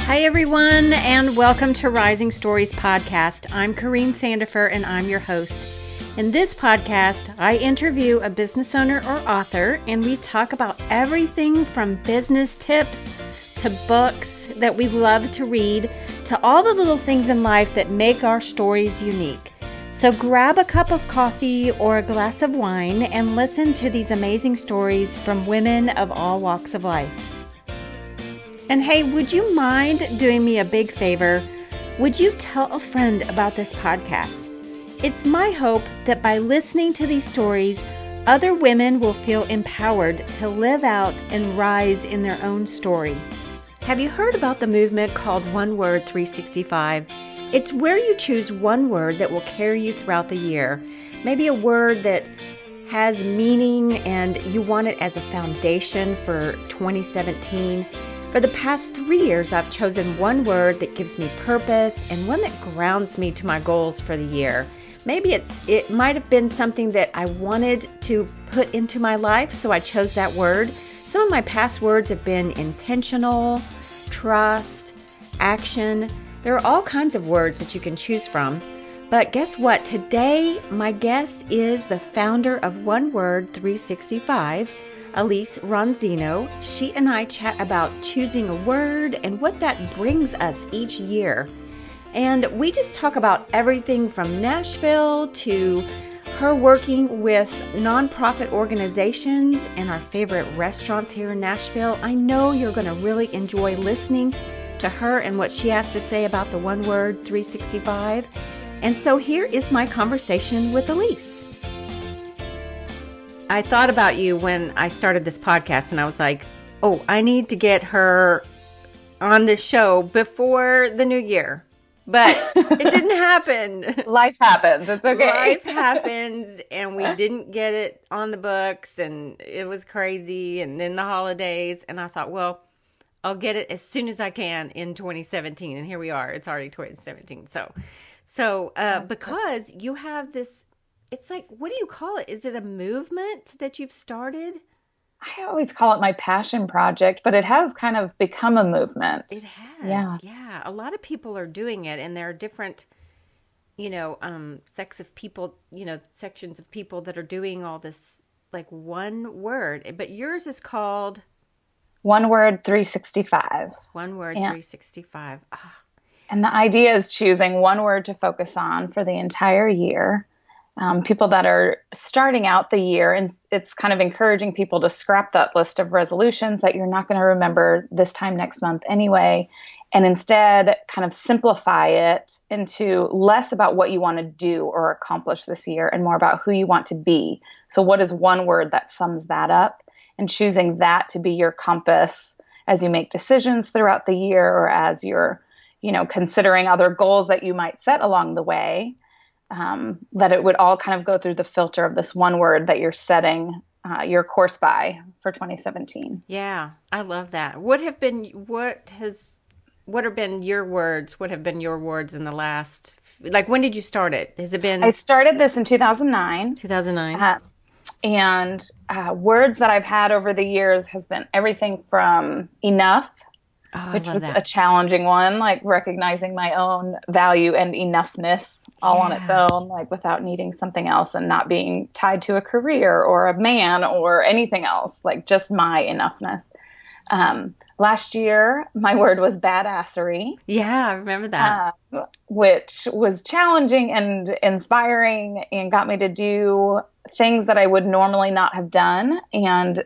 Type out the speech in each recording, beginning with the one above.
Hi, everyone, and welcome to Rising Stories Podcast. I'm Corrine Sandifer, and I'm your host. In this podcast, I interview a business owner or author, and we talk about everything from business tips to books that we love to read to all the little things in life that make our stories unique. So grab a cup of coffee or a glass of wine and listen to these amazing stories from women of all walks of life. And hey, would you mind doing me a big favor? Would you tell a friend about this podcast? It's my hope that by listening to these stories, other women will feel empowered to live out and rise in their own story. Have you heard about the movement called One Word 365? It's where you choose one word that will carry you throughout the year. Maybe a word that has meaning and you want it as a foundation for 2017. For the past 3 years, I've chosen one word that gives me purpose and one that grounds me to my goals for the year. Maybe it might have been something that I wanted to put into my life, so I chose that word. Some of my past words have been intentional, trust, action. There are all kinds of words that you can choose from. But guess what? Today, my guest is the founder of One Word 365, Alece Ronzino. She and I chat about choosing a word and what that brings us each year. And we just talk about everything from Nashville to her working with nonprofit organizations and our favorite restaurants here in Nashville. I know you're going to really enjoy listening to her and what she has to say about the One Word 365. And so here is my conversation with Alece. I thought about you when I started this podcast, and I was like, oh, I need to get her on this show before the new year. But it didn't happen. Life happens. It's okay. Life happens, and we didn't get it on the books, and it was crazy, and then the holidays, and I thought, well, I'll get it as soon as I can in 2017, and here we are. It's already 2017. So because you have this, it's like, what do you call it? Is it a movement that you've started? I always call it my passion project, but it has kind of become a movement. It has. Yeah. A lot of people are doing it, and there are different, sections of people that are doing all this, like one word. But yours is called One Word 365. One Word 365. Oh. And the idea is choosing one word to focus on for the entire year. People that are starting out the year, and it's kind of encouraging people to scrap that list of resolutions that you're not going to remember this time next month anyway, and instead kind of simplify it into less about what you want to do or accomplish this year and more about who you want to be. So what is one word that sums that up, and choosing that to be your compass as you make decisions throughout the year, or as you're, considering other goals that you might set along the way. That it would all kind of go through the filter of this one word that you're setting your course by for 2017. Yeah, I love that. What have been your words? What have been your words in the last, like, when did you start it? Has it been? I started this in 2009. 2009. And words that I've had over the years has been everything from enough, which was a challenging one, like recognizing my own value and enoughness all on its own, like without needing something else and not being tied to a career or a man or anything else, like just my enoughness. Last year, my word was badassery. Yeah, I remember that. Which was challenging and inspiring and got me to do things that I would normally not have done. And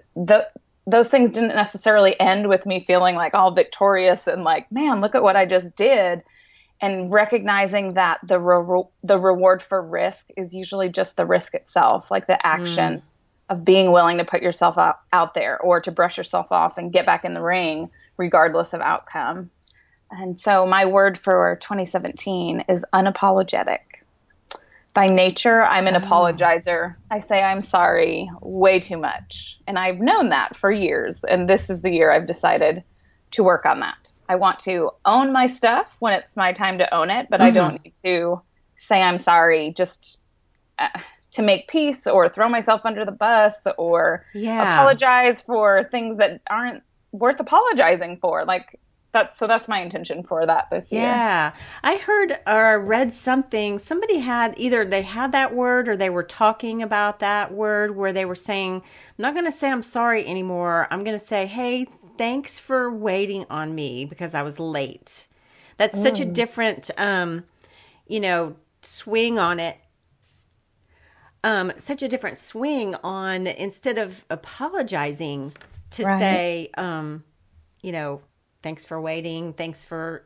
those things didn't necessarily end with me feeling like all victorious and like, man, look at what I just did. And recognizing that the reward for risk is usually just the risk itself, like the action of being willing to put yourself out there or to brush yourself off and get back in the ring regardless of outcome. And so my word for 2017 is unapologetic. By nature, I'm an apologizer. I say I'm sorry way too much. And I've known that for years. And this is the year I've decided to work on that. I want to own my stuff when it's my time to own it, but I don't need to say I'm sorry just to make peace or throw myself under the bus or apologize for things that aren't worth apologizing for. Like, that's my intention for that this year. Yeah. I heard or read something. Somebody had either they had that word or they were talking about that word where they were saying, I'm not going to say I'm sorry anymore. I'm going to say, hey, thanks for waiting on me because I was late. That's such a different, swing on it. Such a different swing on instead of apologizing to say, thanks for waiting. Thanks for,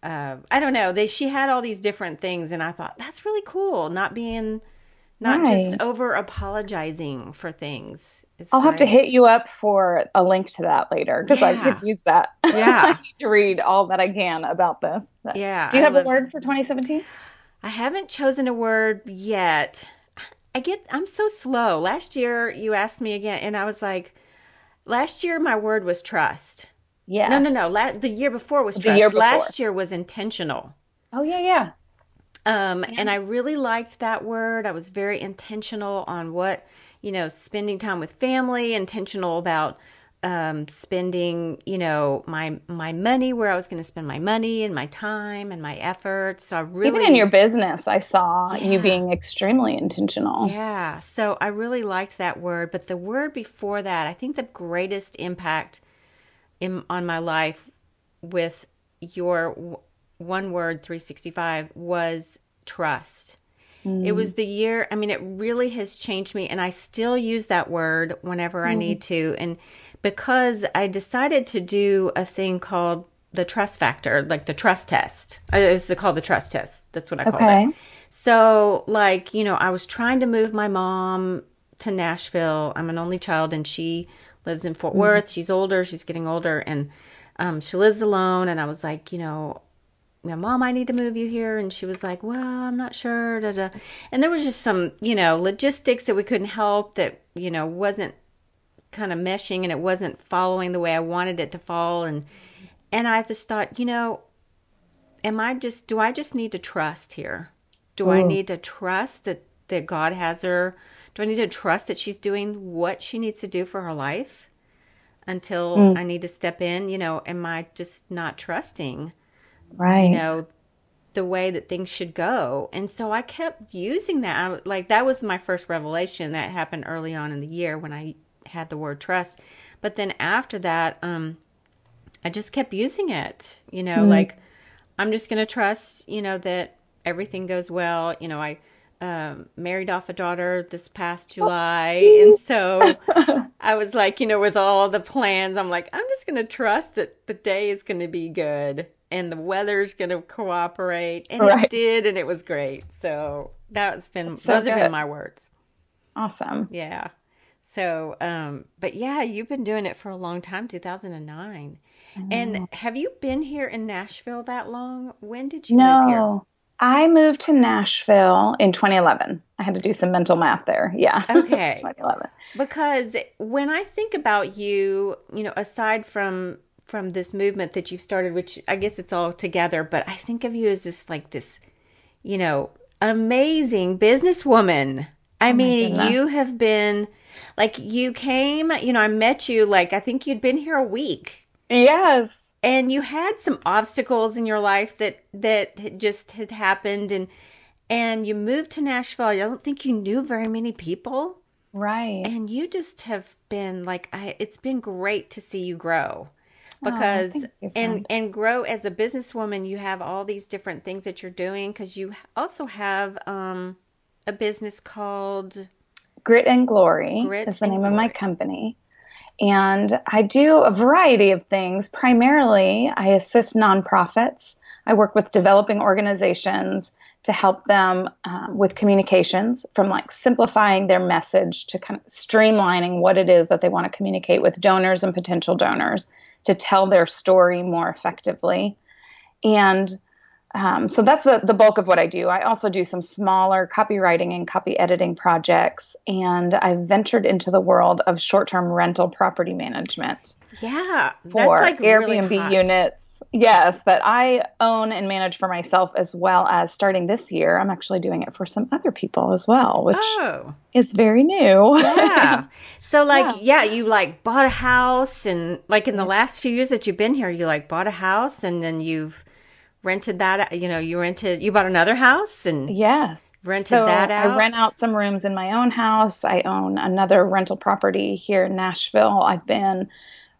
I don't know. She had all these different things. And I thought, that's really cool. Not just over apologizing for things. I'll have to hit you up for a link to that later because I could use that. Yeah. I need to read all that I can about this. Yeah. Do you have a word for 2017? I haven't chosen a word yet. I'm so slow. Last year you asked me again and I was like, last year my word was trust. Yeah. No. The year before was trust. Last year was intentional. Oh, yeah. And I really liked that word. I was very intentional on what, spending time with family, intentional about spending, my money, where I was going to spend my money and my time and my efforts. So I really, even in your business, I saw you being extremely intentional. Yeah. So I really liked that word. But the word before that, I think the greatest impact on my life with your one word 365 was trust. It was the year, it really has changed me and I still use that word whenever I need to. And because I decided to do a thing called the trust factor, like the trust test. It's called the trust test. That's what I called it. So I was trying to move my mom to Nashville. I'm an only child and she lives in Fort Worth. She's older. She's getting older and she lives alone. And I was like, Mom, I need to move you here. And she was like, well, I'm not sure. And there was just some, logistics that we couldn't help that, wasn't kind of meshing and it wasn't following the way I wanted it to fall. And I just thought, do I just need to trust here? Do I need to trust that God has her? Do I need to trust that she's doing what she needs to do for her life until I need to step in? Am I just not trusting? Right. The way that things should go. And so I kept using that. That was my first revelation that happened early on in the year when I had the word trust. But then after that, I just kept using it, I'm just going to trust, that everything goes well. I married off a daughter this past July. And so I was like, with all the plans, I'm like, I'm just going to trust that the day is going to be good. And the weather's going to cooperate. And it did, and it was great. So those have been my words. Awesome. Yeah. So, but yeah, you've been doing it for a long time, 2009. And have you been here in Nashville that long? When did you move here? No, I moved to Nashville in 2011. I had to do some mental math there. Yeah. Okay. 2011. Because when I think about you, aside from this movement that you've started, which I guess it's all together, but I think of you as this amazing businesswoman. I mean, you have been you came, I met you, I think you'd been here a week. Yes. And you had some obstacles in your life that just had happened and you moved to Nashville. I don't think you knew very many people. Right. And you just have been it's been great to see you grow. Because and grow as a businesswoman, you have all these different things that you're doing because you also have a business called Grit and Glory is the name of my company. And I do a variety of things. Primarily, I assist nonprofits. I work with developing organizations to help them with communications, from simplifying their message to kind of streamlining what it is that they want to communicate with donors and potential donors to tell their story more effectively. And so that's the bulk of what I do. I also do some smaller copywriting and copy editing projects, and I've ventured into the world of short-term rental property management. Yeah, for that's Airbnb really units Yes, that I own and manage for myself, as well as starting this year, I'm actually doing it for some other people as well, which Oh, is very new. yeah. So like, Yeah. yeah, you like bought a house and like in the Yeah. last few years that you've been here, you like bought a house and then you've rented that, you bought another house and Yes. rented that So I rent out. out some rooms in my own house. I own another rental property here in Nashville. I've been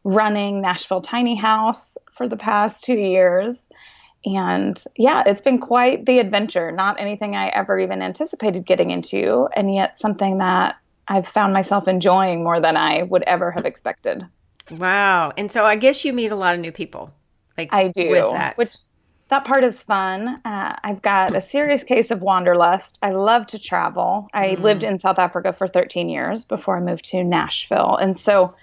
running Nashville Tiny House for the past 2 years. And yeah, it's been quite the adventure. Not anything I ever even anticipated getting into, and yet something that I've found myself enjoying more than I would ever have expected. Wow. And so I guess you meet a lot of new people like I with do, that. which that part is fun. I've got a serious case of wanderlust. I love to travel. I lived Mm. in South Africa for 13 years before I moved to Nashville. And so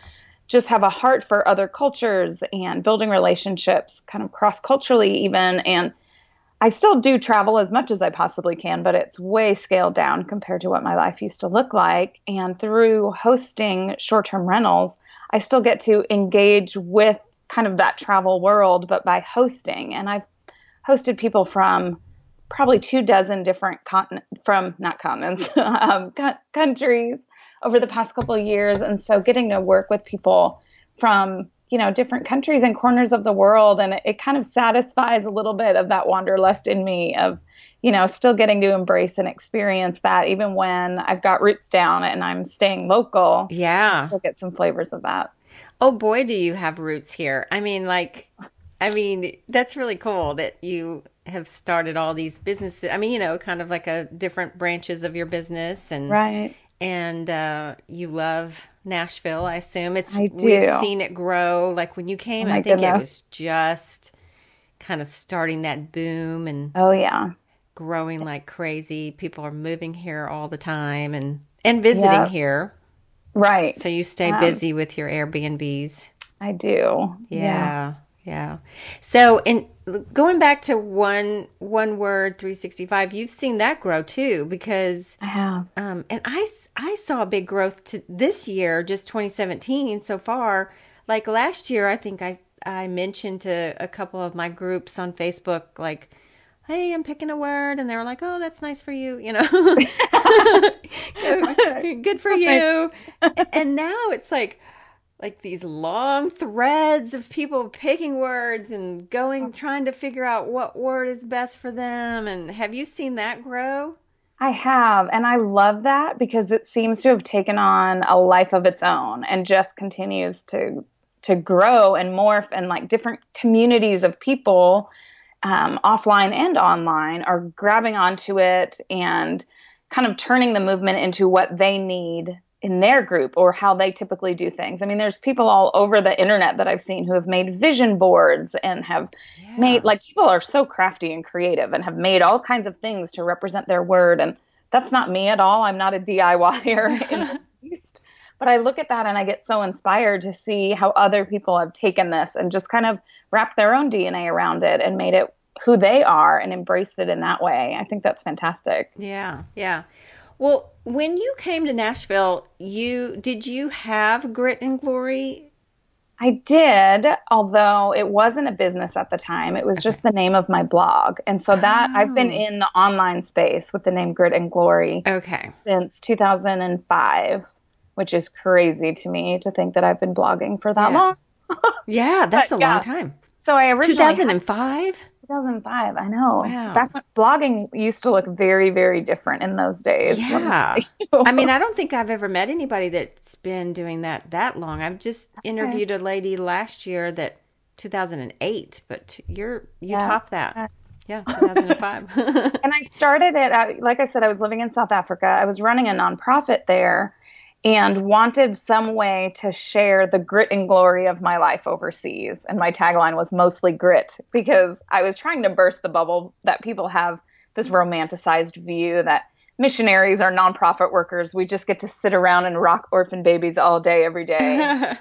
just have a heart for other cultures and building relationships kind of cross culturally even. And I still do travel as much as I possibly can, but it's way scaled down compared to what my life used to look like. And through hosting short-term rentals, I still get to engage with kind of that travel world, but by hosting. And I've hosted people from probably 24 different not continents, countries over the past couple of years. And so getting to work with people from, different countries and corners of the world. And it kind of satisfies a little bit of that wanderlust in me of, still getting to embrace and experience that even when I've got roots down and I'm staying local, I Yeah. still get some flavors of that. Oh boy, do you have roots here. That's really cool that you have started all these businesses. Kind of like a different branches of your business Right. and you love Nashville, I assume. I We've do. seen it grow. Like when you Oh came, I my think it goodness. was just kind of starting that boom and Oh yeah. growing like crazy. People are moving here all the time and visiting Yeah. here. So Right. you stay Um, busy with your Airbnbs. I do. Yeah. Yeah, yeah. So, in going back to one word 365, you've seen that grow too because I have. and I saw a big growth to this year, just 2017 so far. Like last year, I think I mentioned to a couple of my groups on Facebook like, "Hey, I'm picking a word," and they were like, "Oh, that's nice for you," Good for you. And now it's like these long threads of people picking words and trying to figure out what word is best for them. And have you seen that grow? I have, and I love that because it seems to have taken on a life of its own and just continues to grow and morph, and like different communities of people, offline and online, are grabbing onto it and kind of turning the movement into what they need in their group or how they typically do things. I mean, there's people all over the internet that I've seen who have made vision boards and have made, Yeah. like, people are so crafty and creative and have made all kinds of things to represent their word. And that's not me at all. I'm not a DIYer in the least. But I look at that and I get so inspired to see how other people have taken this and just kind of wrapped their own DNA around it and made it who they are and embraced it in that way. I think that's fantastic. Yeah. Yeah. Well, when you came to Nashville, did you have Grit and Glory? I did, although it wasn't a business at the time. It was just Okay. the name of my blog. And so that I've been Oh, in the online space with the name Grit and Glory okay. since 2005, which is crazy to me to think that I've been blogging for that Yeah. long. Yeah, But that's a long yeah, time. so I originally had 2005? 2005. I know. Wow. Back when blogging used to look very, very different in those days. Let me Yeah. tell you. I don't think I've ever met anybody that's been doing that long. I've just Okay. interviewed a lady last year that 2008, but you Yeah. topped that. Yeah, 2005. And I started it, like I said, I was living in South Africa. I was running a nonprofit there and wanted some way to share the grit and glory of my life overseas. And my tagline was mostly grit because I was trying to burst the bubble that people have this romanticized view that missionaries are nonprofit workers. We just get to sit around and rock orphan babies all day, every day.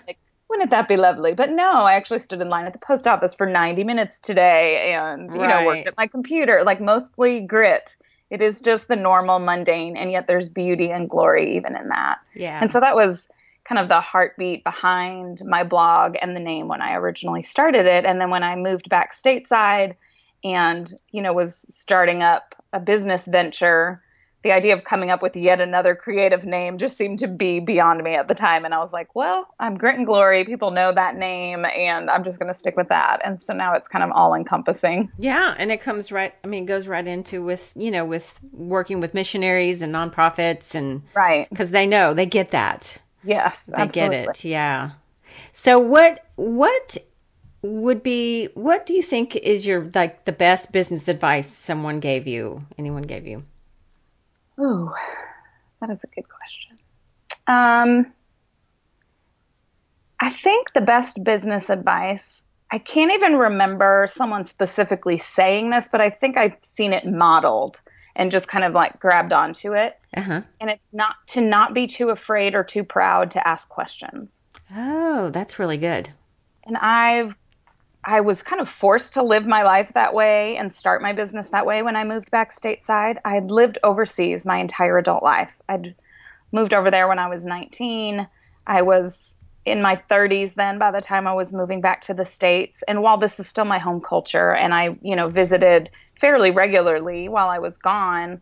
Like, wouldn't that be lovely? But no, I actually stood in line at the post office for 90 minutes today and, worked Right. at my computer, like mostly grit. It is just the normal, mundane, and yet there's beauty and glory even in that. Yeah. And so that was kind of the heartbeat behind my blog and the name when I originally started it. And then when I moved back stateside and, was starting up a business venture, the idea of coming up with yet another creative name just seemed to be beyond me at the time. And I was like, well, I'm Grit and Glory. People know that name, and I'm just going to stick with that. And so now it's kind of all encompassing. Yeah. And it comes it goes right into with working with missionaries and nonprofits, and right. Because they get that. Yes, they absolutely. get it. Yeah. So what do you think is your, like, the best business advice anyone gave you? Ooh, that is a good question. I think the best business advice, I can't even remember someone specifically saying this, but I think I've seen it modeled and just kind of like grabbed onto it. Uh-huh. And it's not be too afraid or too proud to ask questions. Oh, that's really good. And I was kind of forced to live my life that way and start my business that way when I moved back stateside. I had lived overseas my entire adult life. I'd moved over there when I was 19. I was in my 30s then by the time I was moving back to the States. And while this is still my home culture and I, visited fairly regularly while I was gone,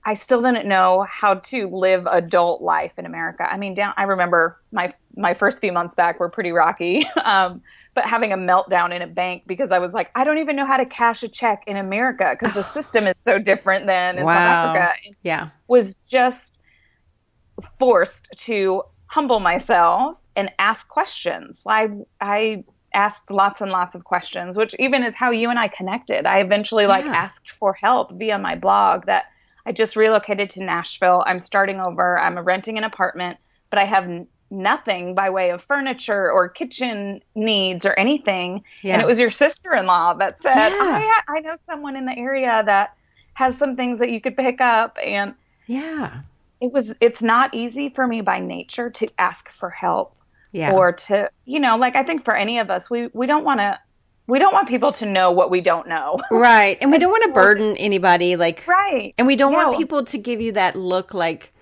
I still didn't know how to live adult life in America. I mean, I remember my first few months back were pretty rocky. But having a meltdown in a bank because I was like, I don't even know how to cash a check in America because the system is so different than in South Africa. Yeah. Was just forced to humble myself and ask questions. I asked lots and lots of questions, which even is how you and I connected. I eventually asked for help via my blog that I just relocated to Nashville. I'm starting over. I'm renting an apartment, but I have nothing by way of furniture or kitchen needs or anything. Yeah. And it was your sister-in-law that said, I know someone in the area that has some things that you could pick up. And yeah, it's not easy for me by nature to ask for help or to, I think for any of us, we don't want people to know what we don't know. Right. And we don't want to burden anybody, right. And we don't want people to give you that look like,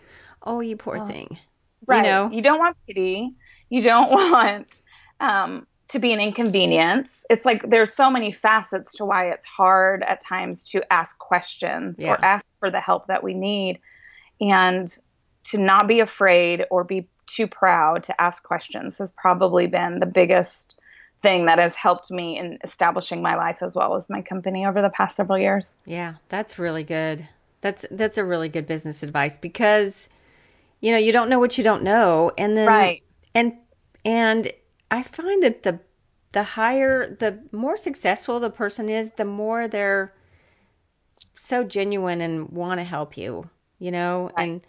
oh, you poor thing. Right. You don't want pity. You don't want to be an inconvenience. It's like there's so many facets to why it's hard at times to ask questions or ask for the help that we need, and to not be afraid or be too proud to ask questions has probably been the biggest thing that has helped me in establishing my life as well as my company over the past several years. Yeah, that's really good. That's a really good business advice because you don't know what you don't know. And then, right. And I find that the more successful the person is, the more they're so genuine and want to help you, right.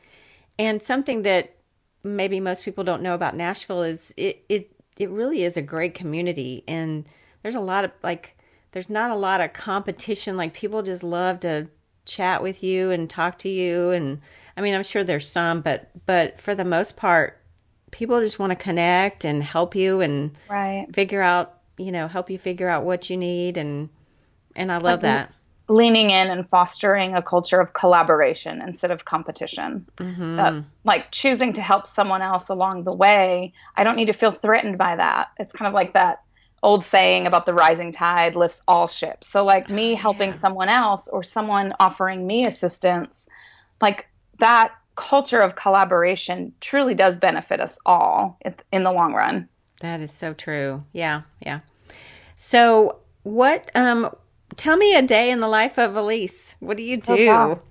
And something that maybe most people don't know about Nashville is it really is a great community. And there's there's not a lot of competition. Like, people just love to chat with you and talk to you. And I mean, I'm sure there's some, but for the most part, people just want to connect and help you and right. figure out, help you figure out what you need. And I love that. Leaning in and fostering a culture of collaboration instead of competition. Mm-hmm. That, choosing to help someone else along the way, I don't need to feel threatened by that. It's kind of like that old saying about the rising tide lifts all ships. So me helping someone else or someone offering me assistance, that culture of collaboration truly does benefit us all in the long run. That is so true. Yeah. Yeah. So tell me a day in the life of Alece. What do you do? Oh, wow.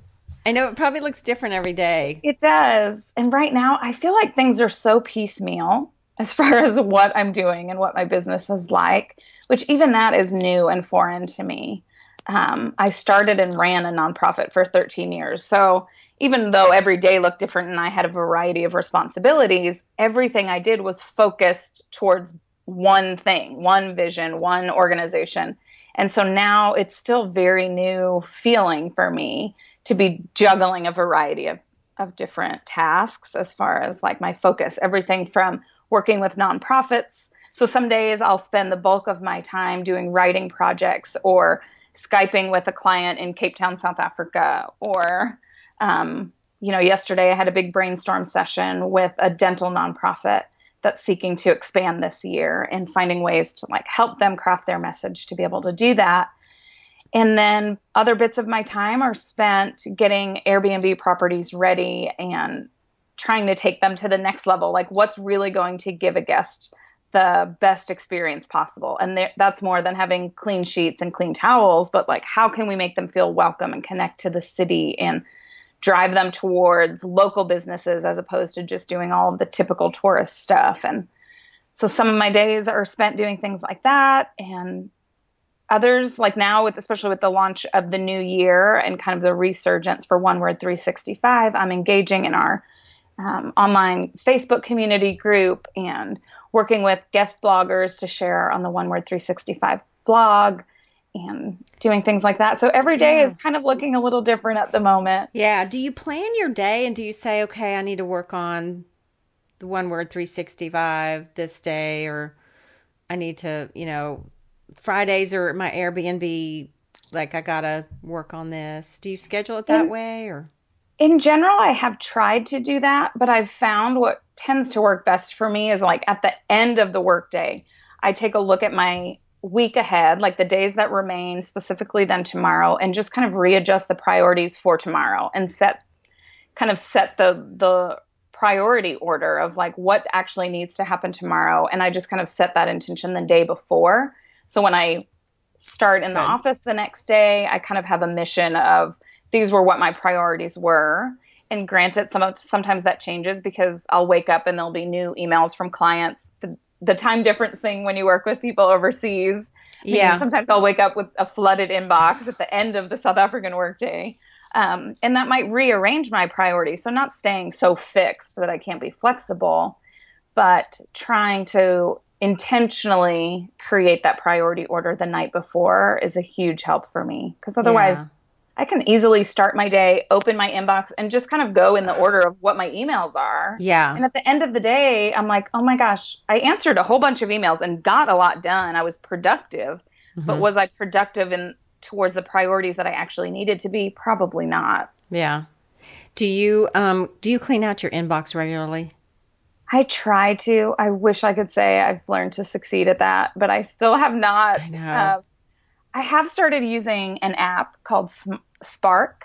I know it probably looks different every day. It does. And right now I feel like things are so piecemeal as far as what I'm doing and what my business is like, which even that is new and foreign to me. I started and ran a nonprofit for 13 years. So even though every day looked different and I had a variety of responsibilities, everything I did was focused towards one thing, one vision, one organization. And so now it's still very new feeling for me to be juggling a variety of different tasks as far as my focus, everything from working with nonprofits. So some days I'll spend the bulk of my time doing writing projects or Skyping with a client in Cape Town, South Africa, or yesterday I had a big brainstorm session with a dental nonprofit. that's seeking to expand this year and finding ways to like help them craft their message to be able to do that. And then other bits of my time are spent getting Airbnb properties ready and trying to take them to the next level. Like what's really going to give a guest the best experience possible. And that's more than having clean sheets and clean towels, but like, how can we make them feel welcome and connect to the city and drive them towards local businesses as opposed to just doing all of the typical tourist stuff. And so some of my days are spent doing things like that. And others, like now, especially with the launch of the new year and kind of the resurgence for One Word 365, I'm engaging in our online Facebook community group and working with guest bloggers to share on the One Word 365 blog and doing things like that. So every day is kind of looking a little different at the moment. Yeah. Do you plan your day and do you say, okay, I need to work on the One Word 365 this day, or I need to, Fridays or my Airbnb, like I got to work on this. Do you schedule it that way or? In general, I have tried to do that, but I've found what tends to work best for me is like at the end of the workday, I take a look at my week ahead, like the days that remain, specifically then tomorrow, and just kind of readjust the priorities for tomorrow and set the priority order of like what actually needs to happen tomorrow. And I just kind of set that intention the day before. So when I start in the office the next day, I kind of have a mission of these were what my priorities were. And granted, sometimes that changes because I'll wake up and there'll be new emails from clients. The time difference thing when you work with people overseas. Yeah. Sometimes I'll wake up with a flooded inbox at the end of the South African workday. And that might rearrange my priorities. So not staying so fixed that I can't be flexible, but trying to intentionally create that priority order the night before is a huge help for me. Because otherwise, I can easily start my day, open my inbox, and just kind of go in the order of what my emails are. Yeah. And at the end of the day, I'm like, oh my gosh, I answered a whole bunch of emails and got a lot done. I was productive. Mm-hmm. But was I productive towards the priorities that I actually needed to be? Probably not. Yeah. Do you clean out your inbox regularly? I try to. I wish I could say I've learned to succeed at that, but I still have not. I know. I have started using an app called Spark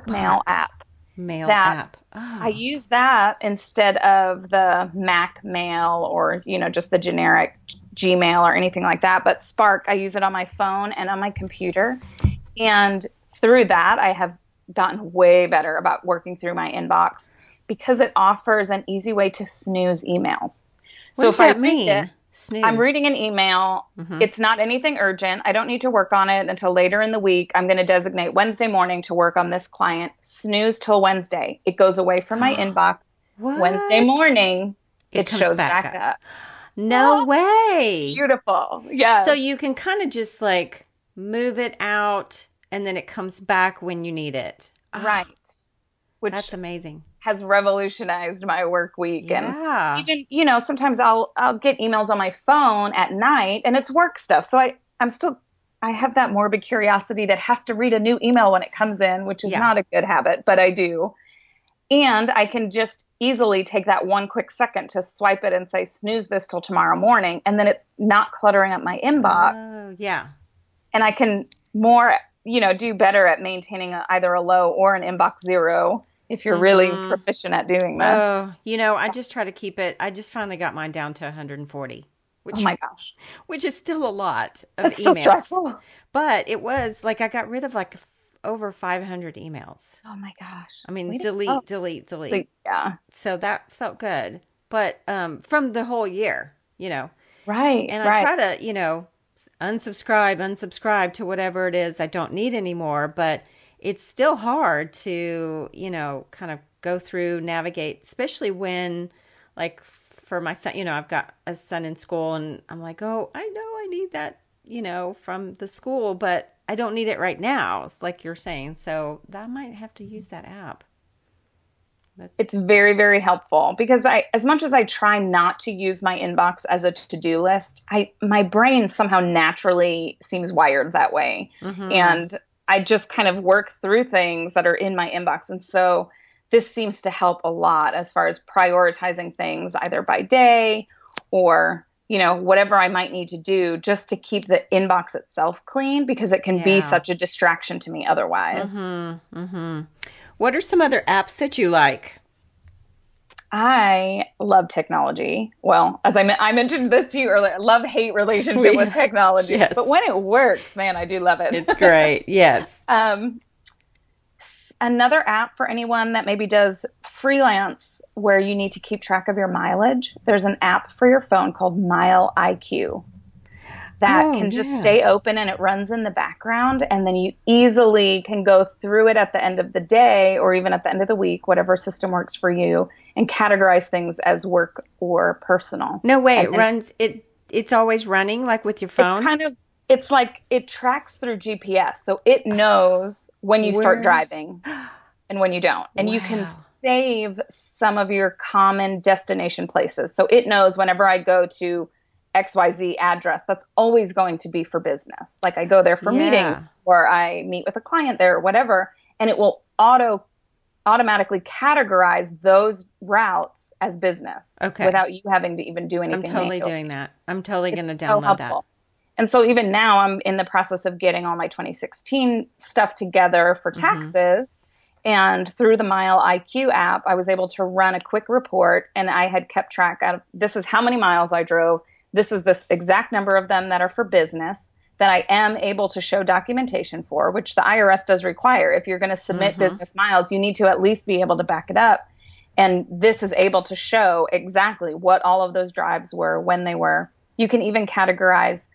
Mail app. App. Oh. I use that instead of the Mac Mail or, just the generic Gmail or anything like that. But Spark, I use it on my phone and on my computer. And through that, I have gotten way better about working through my inbox because it offers an easy way to snooze emails. What does that mean? Snooze. I'm reading an email. Mm-hmm. It's not anything urgent. I don't need to work on it until later in the week. I'm going to designate Wednesday morning to work on this client. Snooze till Wednesday. It goes away from my inbox. What? Wednesday morning, it shows back up. No way. Beautiful. Yeah. So you can kind of just like move it out and then it comes back when you need it. Right. Which that's amazing. Has revolutionized my work week. Yeah. And even, sometimes I'll get emails on my phone at night and it's work stuff. So I have that morbid curiosity that have to read a new email when it comes in, which is not a good habit, but I do. And I can just easily take that one quick second to swipe it and say, snooze this till tomorrow morning. And then it's not cluttering up my inbox. Oh, yeah. And I can more, do better at maintaining either a low or an inbox zero. If you're really proficient at doing this. Oh, I just try to keep it. I just finally got mine down to 140. Oh my gosh. Which is still a lot of That's emails. Still stressful. But it was like I got rid of like over 500 emails. Oh my gosh. I mean, delete. Yeah. So that felt good. But from the whole year, Right. And I try to, unsubscribe to whatever it is I don't need anymore. But it's still hard to, kind of go through, navigate, especially when, like, for my son, I've got a son in school and I'm like, oh, I know I need that, from the school, but I don't need it right now. It's like you're saying. So I might have to use that app. It's very, very helpful because as much as I try not to use my inbox as a to-do list, my brain somehow naturally seems wired that way. Mm-hmm. And I just kind of work through things that are in my inbox. And so this seems to help a lot as far as prioritizing things either by day or, whatever I might need to do just to keep the inbox itself clean, because it can be such a distraction to me otherwise. What are some other apps that you like? I love technology. Well, as I mentioned this to you earlier, love-hate relationship with technology. Yes. But when it works, man, I do love it. It's great. Yes. Another app for anyone that maybe does freelance where you need to keep track of your mileage. There's an app for your phone called Mile IQ that can just stay open, and it runs in the background, and then you easily can go through it at the end of the day or even at the end of the week, whatever system works for you, and categorize things as work or personal. No way, it's always running like with your phone? It's like it tracks through GPS, so it knows when you start driving and when you don't. And you can save some of your common destination places. So it knows whenever I go to XYZ address, that's always going to be for business. Like I go there for meetings or I meet with a client there or whatever, and it will automatically categorize those routes as business without you having to even do anything. I'm totally doing that. I'm totally going to download that. And so even now I'm in the process of getting all my 2016 stuff together for taxes. And through the Mile IQ app, I was able to run a quick report, and I had kept track of, this is how many miles I drove. This is this exact number of them that are for business that I am able to show documentation for, which the IRS does require. If you're going to submit business miles, you need to at least be able to back it up. And this is able to show exactly what all of those drives were, when they were. You can even categorize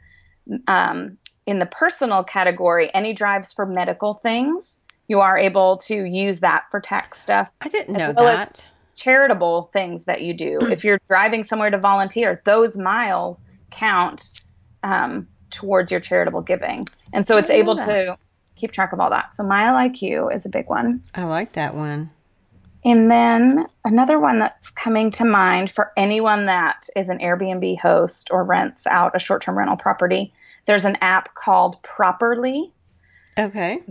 in the personal category, any drives for medical things. You are able to use that for tax stuff. I didn't know that. As charitable things that you do. If you're driving somewhere to volunteer, those miles count towards your charitable giving. And so it's able to keep track of all that. So Mile IQ is a big one. I like that one. And then another one that's coming to mind for anyone that is an Airbnb host or rents out a short-term rental property, there's an app called Properly. Okay.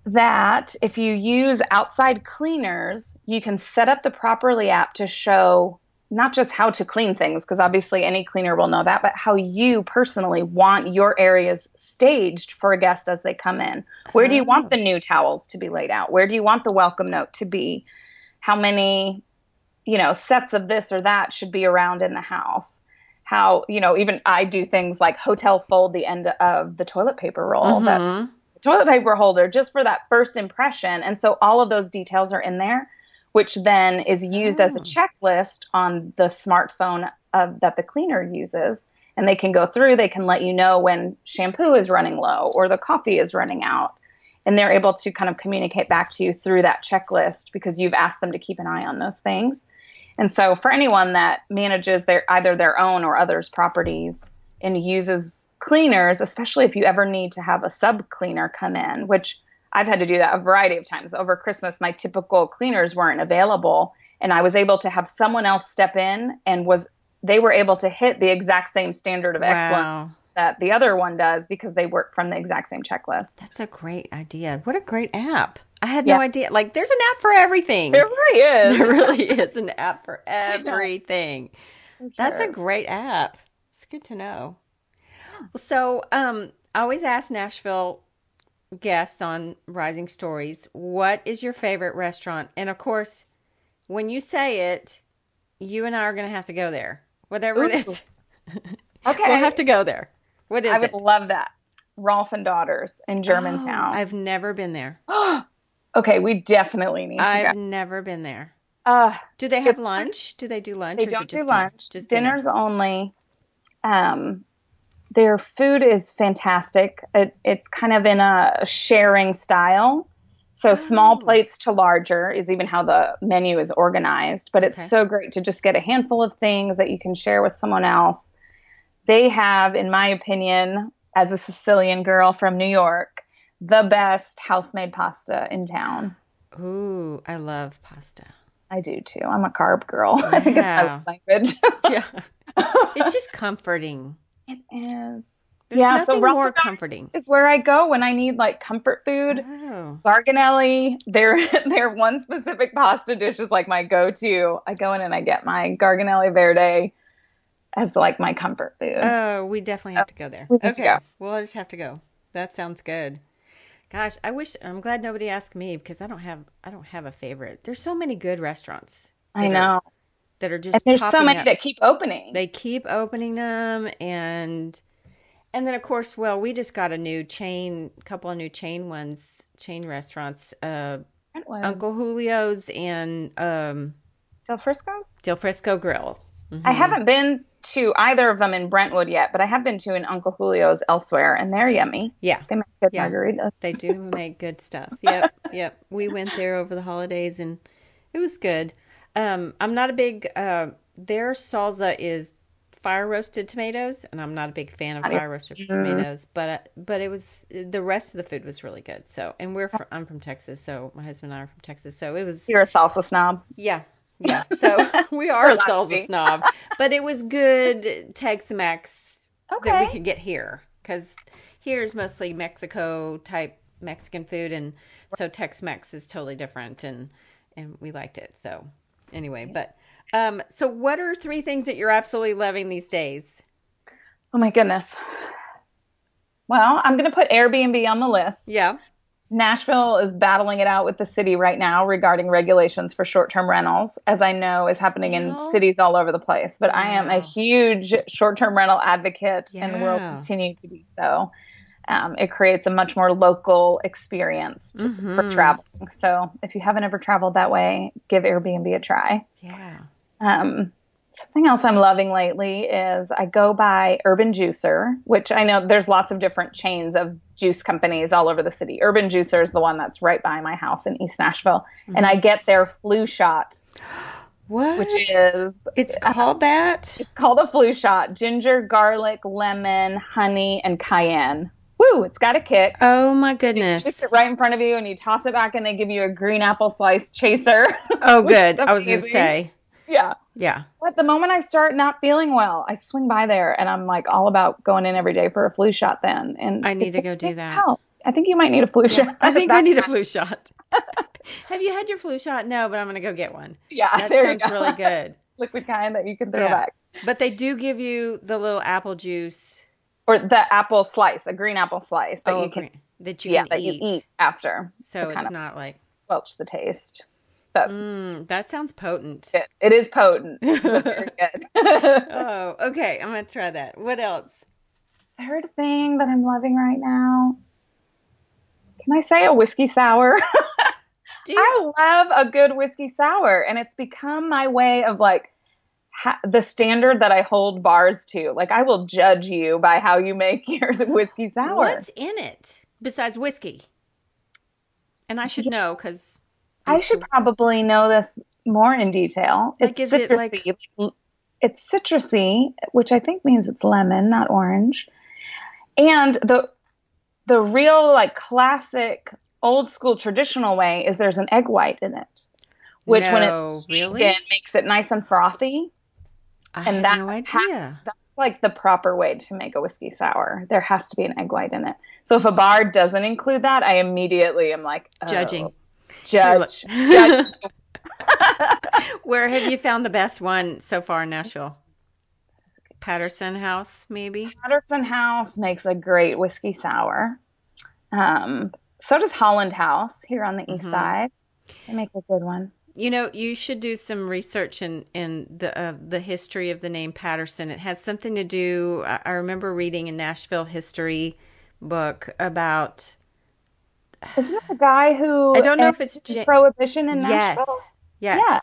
That if you use outside cleaners, you can set up the Properly app to show not just how to clean things, because obviously any cleaner will know that, but how you personally want your areas staged for a guest as they come in. Where do you want the new towels to be laid out? Where do you want the welcome note to be? How many, sets of this or that should be around in the house? How, even I do things like hotel fold the end of the toilet paper roll, that toilet paper holder, just for that first impression. And so all of those details are in there, which then is used as a checklist on the smartphone that the cleaner uses. And they can go through, they can let you know when shampoo is running low or the coffee is running out. And they're able to kind of communicate back to you through that checklist because you've asked them to keep an eye on those things. And so for anyone that manages either their own or others' properties and uses cleaners, especially if you ever need to have a sub cleaner come in, which I've had to do that a variety of times. Over Christmas, my typical cleaners weren't available, and I was able to have someone else step in, and they were able to hit the exact same standard of excellence that the other one does because they work from the exact same checklist. That's a great idea. What a great app. I had no idea. Like, there's an app for everything. There really is. There really is an app for everything. Sure. That's a great app. It's good to know. Well, so I always ask Nashville guests on Rising Stories, what is your favorite restaurant? And of course, when you say it, you and I are going to have to go there. Whatever it is. Okay. We'll have to go there. What is it? I would love that. Rolf and Daughters in Germantown. I've never been there. Okay, we definitely need to go. I've never been there. Do they have lunch? Do they do lunch? They don't do lunch. Just dinners only. Their food is fantastic. It's kind of in a sharing style. So small plates to larger is even how the menu is organized. But it's so great to just get a handful of things that you can share with someone else. They have, in my opinion, as a Sicilian girl from New York, the best house-made pasta in town. Ooh, I love pasta. I do too. I'm a carb girl. I think it's my language. Yeah. It's just comforting. It is. There's nothing so more comforting. is where I go when I need like comfort food. Oh. Garganelli, their one specific pasta dish is like my go-to. I go in and I get my Garganelli Verde as like my comfort food. Oh, we definitely have to go there. We need to Okay. go. Well, I'll just have to go. That sounds good. Gosh, I'm glad nobody asked me because I don't have a favorite. There's so many good restaurants. I know. That are just and there's so popping many up. that keep opening. They keep opening them, and then of course, well, we just got couple of new chain restaurants, Uncle Julio's and Del Frisco's? Del Frisco Grill. Mm-hmm. I haven't been to either of them in Brentwood yet, but I have been to an Uncle Julio's elsewhere, and they're yummy. Yeah. They make good margaritas. They do make good stuff. Yep. We went there over the holidays, and it was good. I'm not a big, their salsa is fire roasted tomatoes, and I'm not a big fan of fire roasted tomatoes, but it was, the rest of the food was really good. So, and I'm from Texas, so my husband and I are from Texas, so it was. You're a salsa snob. Yeah. So we are a salsa snob, but it was good Tex-Mex that we could get here, because here's mostly Mexico type Mexican food, and so Tex-Mex is totally different, and we liked it. So anyway, but so what are 3 things that you're absolutely loving these days? Oh my goodness. Well, I'm going to put Airbnb on the list. Yeah. Nashville is battling it out with the city right now regarding regulations for short-term rentals, as I know is happening in cities all over the place. But I am a huge short-term rental advocate and will continue to be so. It creates a much more local experience for traveling. So if you haven't ever traveled that way, give Airbnb a try. Yeah. Something else I'm loving lately is I go by Urban Juicer, which I know there's lots of different chains of juice companies all over the city. Urban Juicer is the one that's right by my house in East Nashville. And I get their flu shot. What? Which is... It's called that? It's called a flu shot. Ginger, garlic, lemon, honey, and cayenne. Woo, it's got a kick. Oh my goodness. You juice it right in front of you and you toss it back and they give you a green apple slice chaser. Oh, good. I was going to say. Yeah. But the moment I start not feeling well, I swing by there and I'm like all about going in every day for a flu shot then. And I need to go do that. Help. I think you might need a flu shot. I think I need a flu shot. Have you had your flu shot? No, but I'm going to go get one. Yeah. That sounds really good. Liquid kind that you can throw back. But they do give you the little apple juice. Or the apple slice, a green apple slice that you can eat after. So it's not like squelch the taste. But that sounds potent. It is potent. Very good. Oh, okay. I'm going to try that. What else? Third thing that I'm loving right now. Can I say a whiskey sour? I love a good whiskey sour. And it's become my way of like the standard that I hold bars to. Like I will judge you by how you make your whiskey sour. What's in it besides whiskey? And I should know because... I should probably know this more in detail. Like, it's citrusy. It's citrusy, which I think means it's lemon, not orange. And the real like classic old school traditional way is there's an egg white in it, which when it's shaken makes it nice and frothy. I had no idea. That's like the proper way to make a whiskey sour. There has to be an egg white in it. So if a bar doesn't include that, I immediately am like judging. Judge. Where have you found the best one so far in Nashville? Patterson House, maybe? Patterson House makes a great whiskey sour. So does Holland House here on the east side. They make a good one. You know, you should do some research in the history of the name Patterson. It has something to do, I remember reading a Nashville history book about... Isn't it the guy who... I don't know if it's... Prohibition in Nashville? Yes.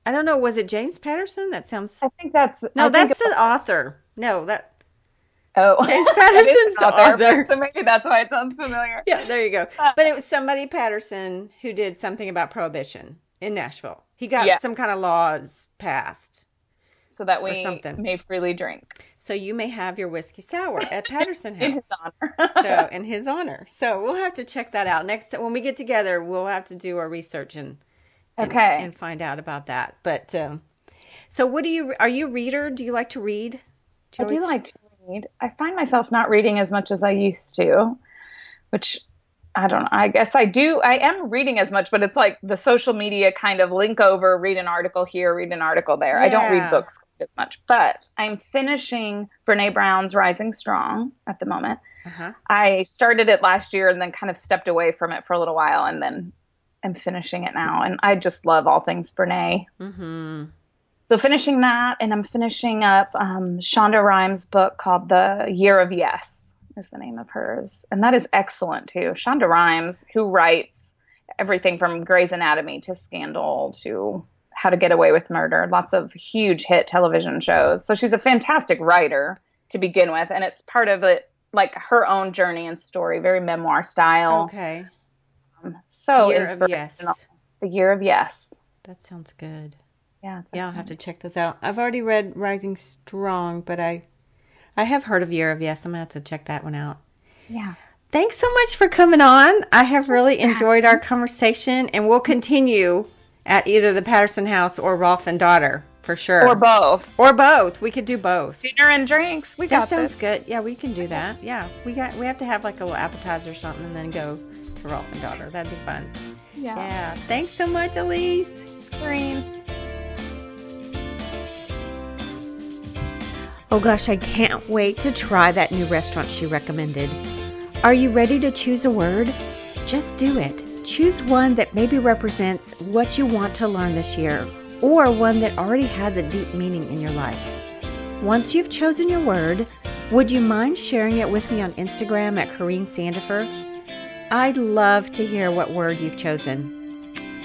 I don't know. Was it James Patterson? That sounds... I think that's... No, that's the author. No, that... Oh. James Patterson's the author. So maybe that's why it sounds familiar. Yeah, there you go. But it was somebody Patterson who did something about prohibition in Nashville. He got some kind of laws passed. So that we may freely drink. So you may have your whiskey sour at Patterson House. In his honor. In his honor. So we'll have to check that out. Next time when we get together, we'll have to do our research and find out about that. But so what are you a reader? Do you like to read? I do like to read. I find myself not reading as much as I used to, which I don't know. I guess I do. I am reading as much, but it's like the social media kind of link over, read an article here, read an article there. Yeah. I don't read books as much, but I'm finishing Brene Brown's Rising Strong at the moment. Uh-huh. I started it last year and then kind of stepped away from it for a little while, and then I'm finishing it now. And I just love all things Brene. Mm-hmm. So finishing that, and I'm finishing up Shonda Rhimes' book called The Year of Yes is the name of hers. And that is excellent too. Shonda Rhimes, who writes everything from Grey's Anatomy to Scandal to How to Get Away with Murder, lots of huge hit television shows. So she's a fantastic writer to begin with. And it's part of it, like her own journey and story, very memoir style. Okay. So Year of inspirational. Yes. The Year of Yes. That sounds good. Yeah. Yeah, I'll have to check those out. I've already read Rising Strong, but I have heard of Year of Yes. I'm going to have to check that one out. Yeah. Thanks so much for coming on. I have really enjoyed our conversation, and we'll continue at either the Patterson House or Rolf and Daughter for sure. Or both. Or both. We could do both. Dinner and drinks. We got That sounds this. good. Yeah, we can do that. Yeah, we have to have like a little appetizer or something, and then go to Rolf and Daughter. That'd be fun. Yeah. Thanks so much, Alece. Green. Oh gosh, I can't wait to try that new restaurant she recommended. Are you ready to choose a word? Just do it. Choose one that maybe represents what you want to learn this year, or one that already has a deep meaning in your life. Once you've chosen your word, would you mind sharing it with me on Instagram at Corrine Sandifer? I'd love to hear what word you've chosen.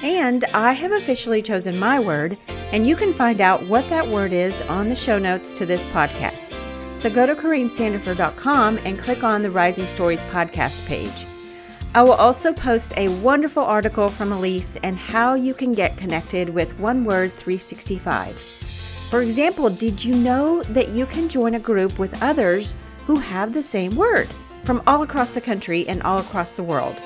And I have officially chosen my word, and you can find out what that word is on the show notes to this podcast. So go to CorrineSandifer.com and click on the Rising Stories podcast page. I will also post a wonderful article from Alece and how you can get connected with One Word 365. For example, did you know that you can join a group with others who have the same word from all across the country and all across the world?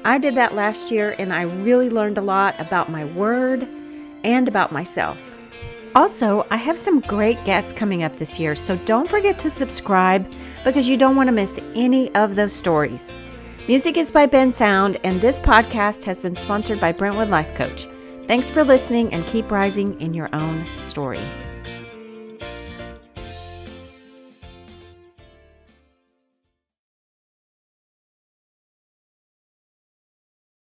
I did that last year, and I really learned a lot about my word and about myself. Also, I have some great guests coming up this year, so don't forget to subscribe because you don't want to miss any of those stories. Music is by Ben Sound, and this podcast has been sponsored by Brentwood Life Coach. Thanks for listening, and keep rising in your own story.